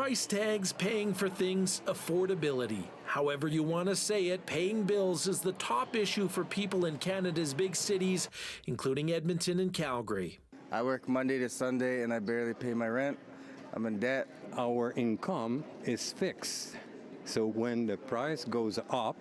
Price tags paying for things, affordability. However you want to say it, paying bills is the top issue for people in Canada's big cities, including Edmonton and Calgary. I work Monday to Sunday and I barely pay my rent. I'm in debt. Our income is fixed. So when the price goes up,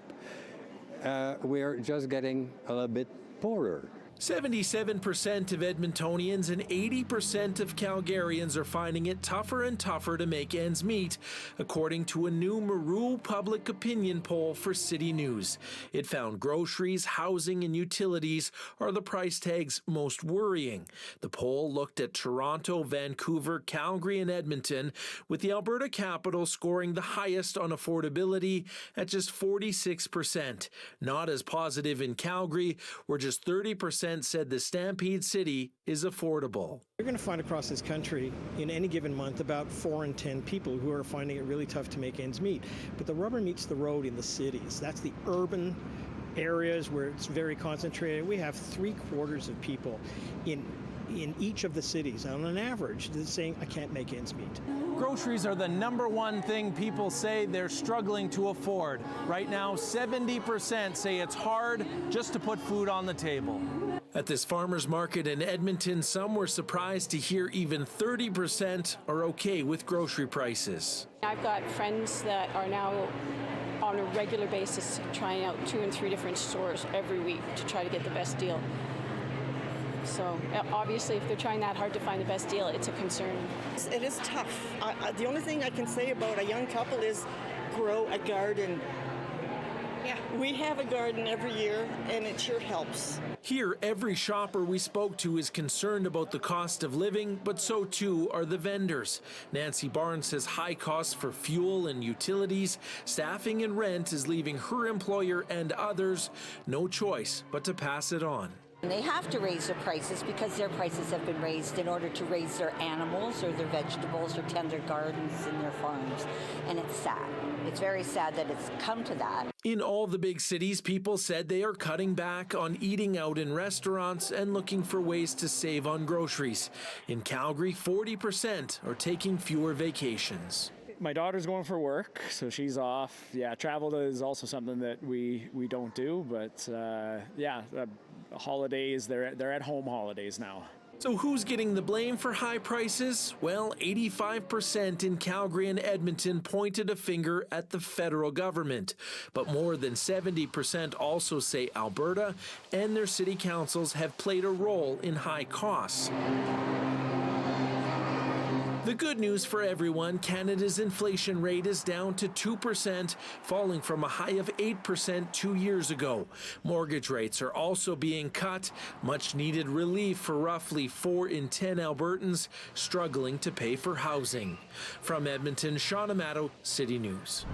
we're just getting a little bit poorer. 77% of Edmontonians and 80% of Calgarians are finding it tougher and tougher to make ends meet, according to a new Maru Public Opinion poll for CityNews. It found groceries, housing, and utilities are the price tags most worrying. The poll looked at Toronto, Vancouver, Calgary, and Edmonton, with the Alberta capital scoring the highest on affordability at just 46%. Not as positive in Calgary, where just 30% said the Stampede City is affordable. You're going to find across this country in any given month about 4 in 10 people who are finding it really tough to make ends meet. But the rubber meets the road in the cities. That's the urban areas where it's very concentrated. We have 3/4 of people in each of the cities on an average that's saying, I can't make ends meet. Groceries are the #1 thing people say they're struggling to afford. Right now, 70% say it's hard just to put food on the table. At this farmers market in Edmonton, some were surprised to hear even 30% are okay with grocery prices. I've got friends that are now on a regular basis trying out 2 and 3 different stores every week to try to get the best deal. So obviously, if they're trying that hard to find the best deal, it's a concern. It is tough. The only thing I can say about a young couple is grow a garden. Yeah, we have a garden every year, and it sure helps. Here, every shopper we spoke to is concerned about the cost of living, but so too are the vendors. Nancy Barnes says high costs for fuel and utilities, staffing and rent is leaving her employer and others no choice but to pass it on. They have to raise their prices because their prices have been raised in order to raise their animals or their vegetables or tend their gardens and their farms. And it's sad. It's very sad that it's come to that. In all the big cities, people said they are cutting back on eating out in restaurants and looking for ways to save on groceries. In Calgary, 40% are taking fewer vacations. My daughter's going for work, so she's off. Yeah, travel is also something that we don't do, but holidays, they're at home holidays now. So who's getting the blame for high prices? Well, 85% in Calgary and Edmonton pointed a finger at the federal government. But more than 70% also say Alberta and their city councils have played a role in high costs. The good news for everyone, Canada's inflation rate is down to 2%, falling from a high of 8% 2 years ago. Mortgage rates are also being cut, much needed relief for roughly 4 in 10 Albertans struggling to pay for housing. From Edmonton, Sean Amato, City News.